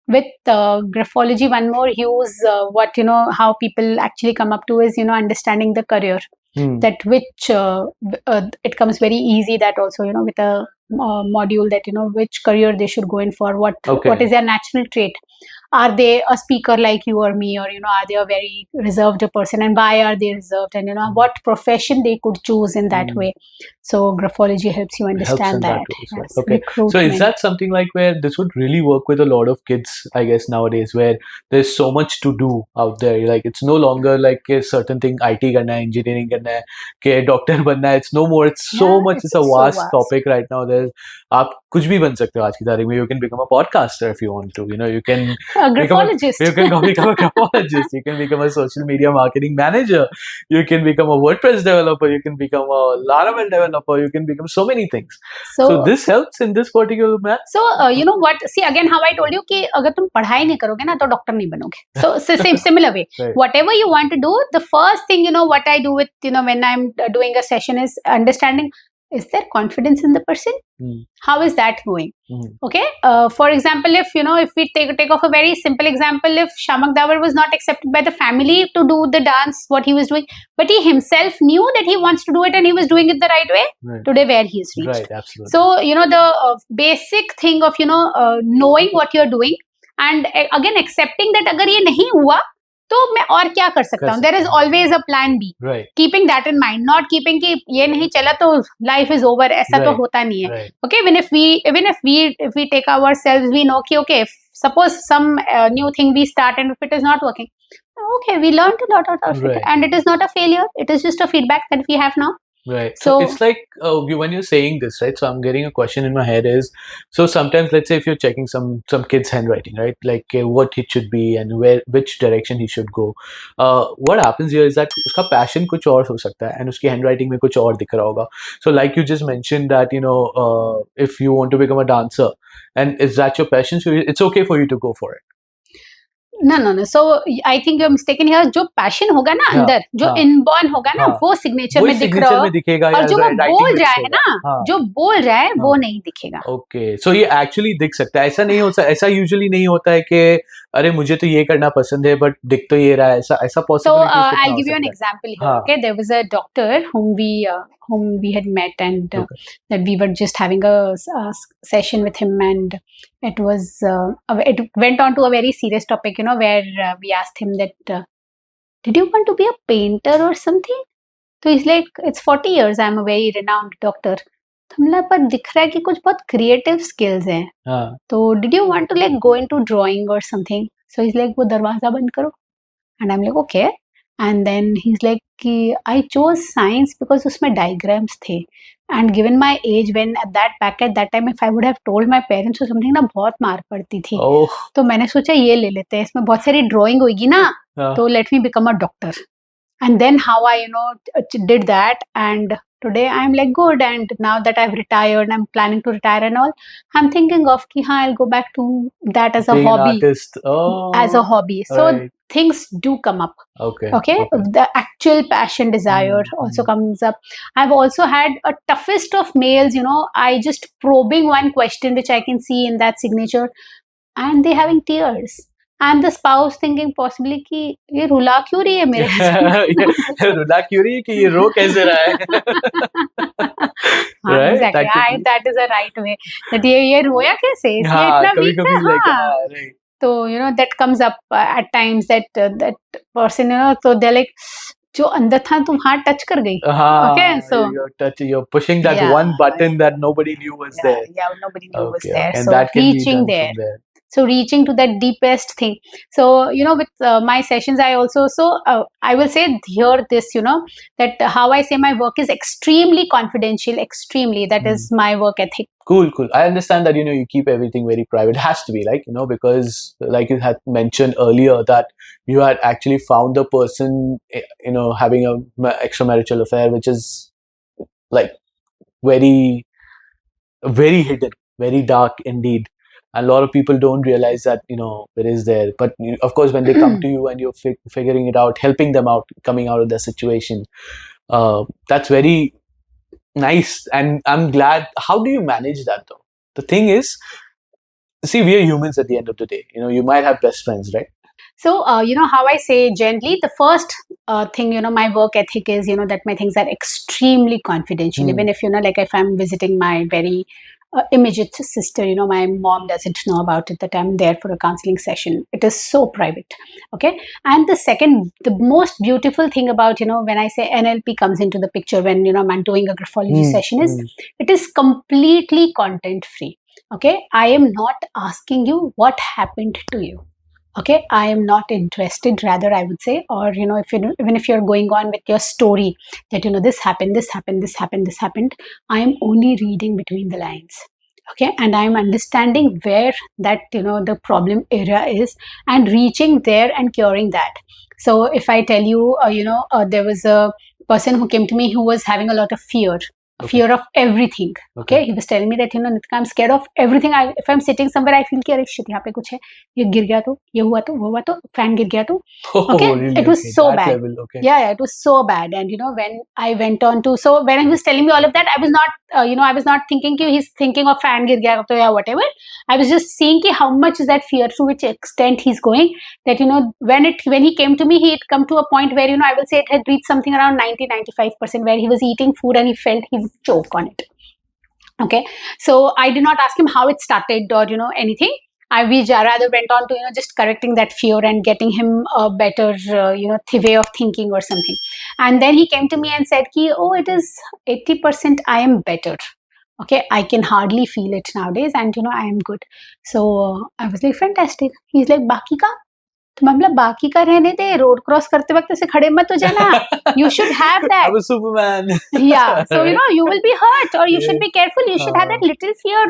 with graphology, one more use what how people actually come up to is understanding the career, that which it comes very easy that also with a module that which career they should go in for, what is their natural trait. Are they a speaker like you or me, or are they a very reserved person, and why are they reserved, and what profession they could choose in that way. So graphology helps you understand that. Yes, okay. So is that something like where this would really work with a lot of kids, I guess, nowadays, where there's so much to do out there? Like it's no longer like a certain thing, IT karna hai, engineering karna hai, ke doctor banna hai. It's no more. It's so much. It's a vast topic right now. There's आप कुछ भी बन सकते हो आज की तारीख में. You can become a podcaster if you want to. You can a graphologist. You can become a graphologist. You can become a social media marketing manager. You can become a WordPress developer. You can become a Laravel developer. You can become so many things. So this helps in this particular matter. So you know what? See, again, how I told you कि अगर तुम पढ़ाई नहीं करोगे ना तो doctor नहीं बनोगे. So same similar way. Right. Whatever you want to do, the first thing what I do with when I'm doing a session is understanding, is there confidence in the person? How is that going? Okay. For example, if if we take off a very simple example, if Shamak Davar was not accepted by the family to do the dance, what he was doing, but he himself knew that he wants to do it and he was doing it the right way. Right. Today, where he is reached. Right. Absolutely. So the basic thing of knowing what you're doing, and again accepting that अगर ये नहीं हुआ तो मैं और क्या कर सकता हूँ. There is always a plan B. Right. Keeping that in mind, not keeping कि ये नहीं चला तो life is over. ऐसा तो होता नहीं है. Right. Okay, if we take ourselves, we know कि okay, if suppose some new thing we start and if it is not working, okay, we learned a lot out of it, and it is not a failure. It is just a feedback that we have now. Right. So it's like when you're saying this, right? So I'm getting a question in my head is, so sometimes let's say if you're checking some kid's handwriting, right? Like what it should be and which direction he should go. What happens here is that उसका passion कुछ और हो सकता है and उसकी handwriting में कुछ और दिख रहा होगा. So like you just mentioned that if you want to become a dancer and is that your passion, so it's okay for you to go for it. No. So I think you're mistaken here. जो passion होगा ना अंदर, जो inborn होगा ना, वो signature में दिख रहा है. और जो वो बोल रहा है ना, जो बोल रहा है वो नहीं दिखेगा. Okay, so ये actually दिख सकता है. ऐसा नहीं होता, ऐसा usually नहीं होता है कि अरे मुझे तो ये करना पसंद है, but दिख तो ये रहा है. ऐसा possible. So I'll give you an example here. Okay, there was a doctor whom we had met, and that we were just having a session with him, and it went on to a very serious topic, where we asked him that did you want to be a painter or something? So he's like, it's 40 years, I'm a very renowned doctor. तो हमने पर दिख रहा है कि कुछ बहुत creative skills हैं. तो did you want to like go into drawing or something? So he's like, वो दरवाजा बंद करो. And I'm like, okay. And then he's like, I chose science because उसमें diagrams थे. And given my age, back at that time, if I would have told my parents or something, ना बहुत मार पड़ती थी. तो मैंने सोचा ये ले लेते हैं, इसमें बहुत सारी drawing होगी ना, तो let me become a doctor. And then how I did that, and today I'm like good, and now that I've retired, I'm planning to retire and all, I'm thinking of I'll go back to that as a hobby. As a hobby. So things do come up. Okay. The actual passion, desire also comes up. I've also had a toughest of mails, I just probing one question which I can see in that signature, and they having tears. And the spouse thinking possibly कि ये रुला क्यों रही है मेरे रुला क्यों रही है कि ये रो कैसे रहा है. हाँ, exactly. That is a right way. That ये रोया कैसे, ये इतना weak है. तो that comes up at times, that person so they're like, जो अंदर था तुम हाथ टच कर गई. Okay, so you're pushing that one button that nobody knew was there. Yeah, nobody knew was there. And so that can reaching be there. From there. So reaching to that deepest thing. So with my sessions, I also I will say here this that how I say my work is extremely confidential. Extremely, that is my work ethic. Cool. I understand that you keep everything very private. It has to be because like you had mentioned earlier that you had actually found the person having a extramarital affair, which is like very, very hidden, very dark indeed. And a lot of people don't realize that it is there. But of course, when they come to you and you're figuring it out, helping them out, coming out of the situation, that's very nice. And I'm glad. How do you manage that though? The thing is, see, we are humans at the end of the day. You might have best friends, right? So, how I say gently, the first thing, my work ethic is, that my things are extremely confidential. Even if, like if I'm visiting my very immediate sister, my mom doesn't know about it, that I'm there for a counseling session. It is so private. Okay. And the most beautiful thing about, when I say NLP comes into the picture, when, I'm doing a graphology session is, it is completely content free. Okay. I am not asking you what happened to you. Okay, I am not interested, rather I would say, or even if you're going on with your story that this happened, this happened, this happened, this happened, I am only reading between the lines. Okay, and I am understanding where that the problem area is and reaching there and curing that. So if I tell you there was a person who came to me who was having a lot of fear of everything. Okay, he was telling me that Nitika, I'm scared of everything. If I'm sitting somewhere, I feel कि अरे shit, यहाँ पे कुछ है, ये गिर गया तो, ये हुआ तो, वो हुआ तो, fan गिर गया तो. Okay, really? It was so that bad. Level. Okay. Yeah, it was so bad. And when I went on to, so when he was telling me all of that, I was not I was not thinking कि he's thinking of fan गिर गया तो या whatever. I was just seeing कि how much is that fear, to which extent he's going. That when he came to me, he had come to a point where I will say it had reached something around 90-95%, where he was eating food and he felt he would choke on it. Okay, so I did not ask him how it started or anything. We rather went on to just correcting that fear and getting him a better way of thinking or something. And then he came to me and said ki, oh, it is 80% I am better. Okay, I can hardly feel it nowadays, and I am good. So I was like, fantastic. He's like, baki ka? तो मतलब बाकी का रहने दे, road cross करते वक्त ऐसे खड़े मत हो जाना. You should have that. I'm a Superman. Yeah, so you will be hurt, or you should be careful. You should have that little fear.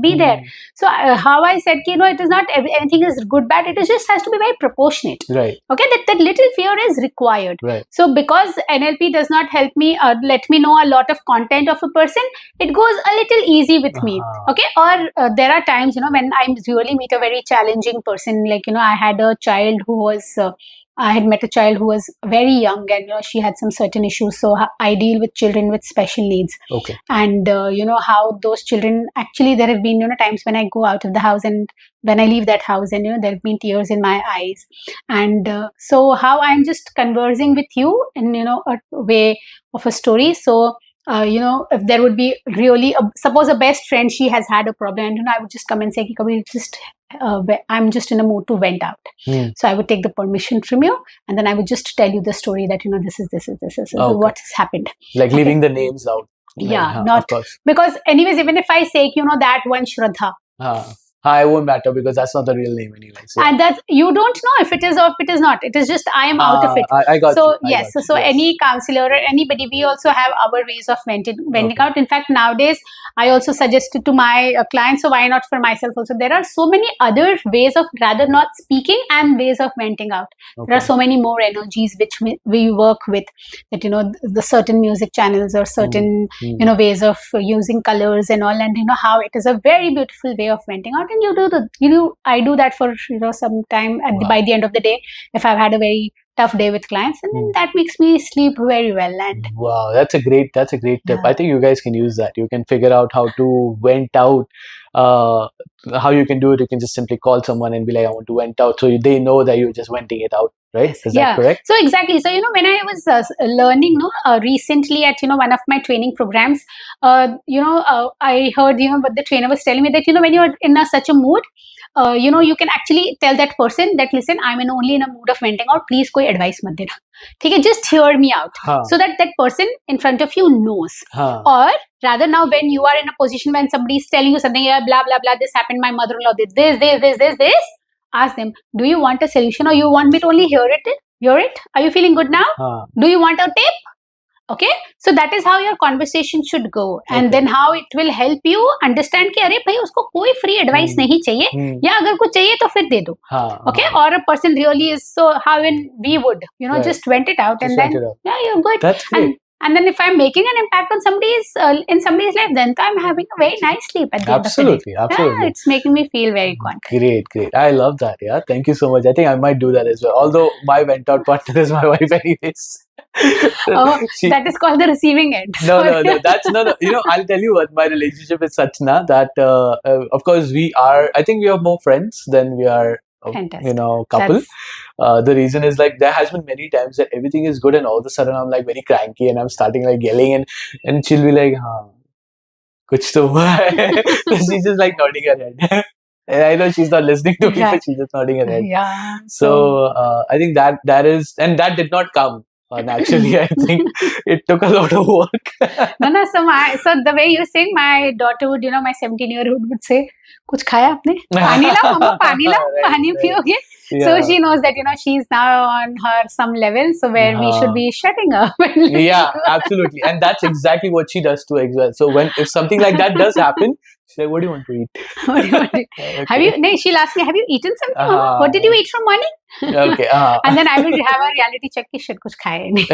Be there. So how I said, it is not anything is good bad. It is just has to be very proportionate. Right. Okay, that little fear is required. Right. So because NLP does not help me let me know a lot of content of a person, it goes a little easy with me. Okay, or there are times when I really meet a very challenging person, like I had a child who was I had met a child who was very young, and she had some certain issues. So I deal with children with special needs. Okay. And how those children, actually there have been times when I go out of the house and when I leave that house, and there have been tears in my eyes. And so how I'm just conversing with you in a way of a story. So if there would be really suppose a best friend, she has had a problem, and I would just come and say, Kabir, just I'm just in a mood to vent out. So I would take the permission from you, and then I would just tell you the story that this is what has happened. Like leaving the names out. Yeah, not because anyways, even if I say that one Shraddha. It won't matter because that's not the real name anyway. So. And that you don't know if it is or if it is not. It is just I am out of it. I got so you. Yes. So any counselor or anybody, we also have our ways of venting out. In fact, nowadays I also suggested to my clients. So why not for myself also? There are so many other ways of rather not speaking and ways of venting out. There are so many more energies which we work with. That the certain music channels or certain ways of using colors and all, and how it is a very beautiful way of venting out. And I do that for some time by the end of the day, if I've had a very tough day with clients, and then that makes me sleep very well. And wow, that's a great tip. Yeah. I think you guys can use that. You can figure out how to vent out. How you can do it, you can just simply call someone and be like, I want to vent out, so they know that you're just venting it out, right? Is that correct? So exactly. So when I was learning recently at one of my training programs, I heard what the trainer was telling me, that when you're in such a mood, you can actually tell that person that, listen, I'm only in a mood of venting out, please koi advice mat dena. Okay, just hear me out. So that person in front of you knows. Or rather, now when you are in a position when somebody is telling you something, blah blah blah, this happened, my mother-in-law did this, ask them, do you want a solution, or you want me to only hear it? Are you feeling good now? Do you want a tip? Okay, so that is how your conversation should go, and then how it will help you understand कि अरे भाई उसको कोई free advice नहीं चाहिए, या अगर कुछ चाहिए तो फिर दे दो. Okay, or a person really is, so how we would just vent it out, and then you're good. That's great. And then if I'm making an impact on somebody's life, then I'm having a very nice sleep at the end of the day. Absolutely. Yeah, it's making me feel very confident. Great. I love that. Yeah, thank you so much. I think I might do that as well. Although my vent out partner is my wife anyways. Oh, that is called the receiving end. No, that's no. You know, I'll tell you what my relationship is such now that of course I think we are more friends than we are Fantastic. couple. The reason is like there has been many times that everything is good and all of a sudden I'm like very cranky and I'm starting like yelling and she'll be like, kuch to hua hai. She's just like nodding her head. And I know she's not listening to me, but she's just nodding her head. Yeah. So I think that is, and that did not come naturally. I think it took a lot of work. No. So the way you sing, my daughter would, my 17-year-old would say, "Kuch khaya aapne? Pani lao, mama, pani lao, pani piyoge." Yeah. So she knows that she's now on her some level, so where we should be shutting her. Yeah, absolutely, and that's exactly what she does too as well. So if something like that does happen, she's like, "What do you want to eat?" What do you want to eat? Okay. Have you? No, she'll ask me, "Have you eaten something, Mama? What did you eat from morning?" Okay. And then I will have a reality check. Ki shit, kuch khaya nahi.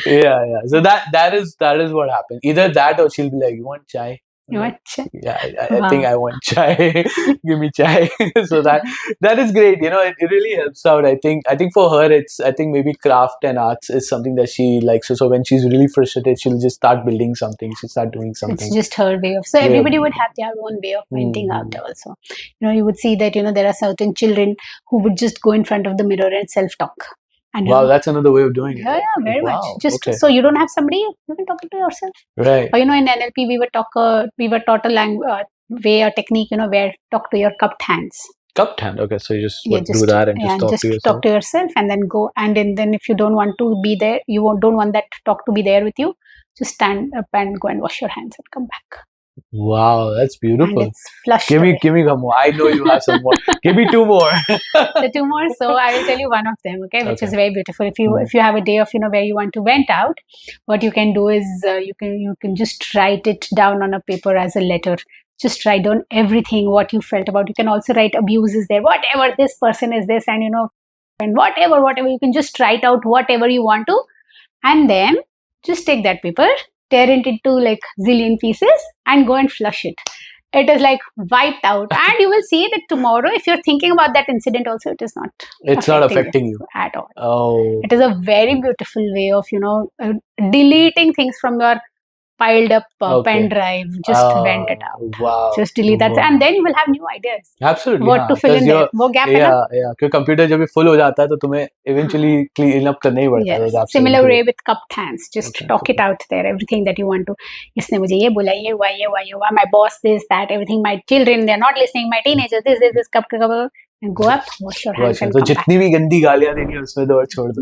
Yeah. So that is what happens. Either that or she'll be like, "You want chai?" You want chai? Yeah, I think I want chai. Give me chai. So that is great. It really helps out. I think for her, I think maybe craft and arts is something that she likes. So when she's really frustrated, she'll just start building something. She'll start doing something. It's just her way of. So everybody would have their own way of venting out also. You would see that there are certain children who would just go in front of the mirror and self-talk. And, wow, that's another way of doing it. Yeah, very much. Just okay. So you don't have somebody, you can talk to yourself. Right. Or in NLP we were taught a language, a technique, where talk to your cupped hands. Cupped hand. Okay, so you just do that and just talk to yourself. Talk to yourself, and then go. And then if you don't want to be there, don't want that talk to be there with you, just stand up and go and wash your hands and come back. Wow, that's beautiful. And it's flushed. Give me some more. I know you have some more. Give me two more. The two more. So I will tell you one of them, which is very beautiful. If you have a day of where you want to vent out, what you can do is you can just write it down on a paper as a letter. Just write down everything what you felt about. You can also write abuses there. Whatever this person is this, and and whatever you can just write out whatever you want to, and then just take that paper, tear it into like zillion pieces and go and flush it. It is like wiped out, and you will see that tomorrow if you're thinking about that incident also, it's not affecting you at all. Oh, it is a very beautiful way of deleting things from your piled up pen drive. Just vent it out. Wow. Just delete that, and then you will have new ideas. Absolutely. What to fill in there? वो gap है ना? Yeah. क्योंकि computer जब full हो जाता है तो तुम्हें eventually clean up करना ही पड़ता है. Yes. Similar way with cupped hands. Just talk it out there. Everything that you want to. इसने मुझे ये बोला, ये हुआ, my boss this, that, everything. My children, they're not listening. My teenagers, this, cup. And go up, wash your hands and come back. तो जितनी भी गंदी गालियाँ देनी है उसमें दो और छोड़ दो.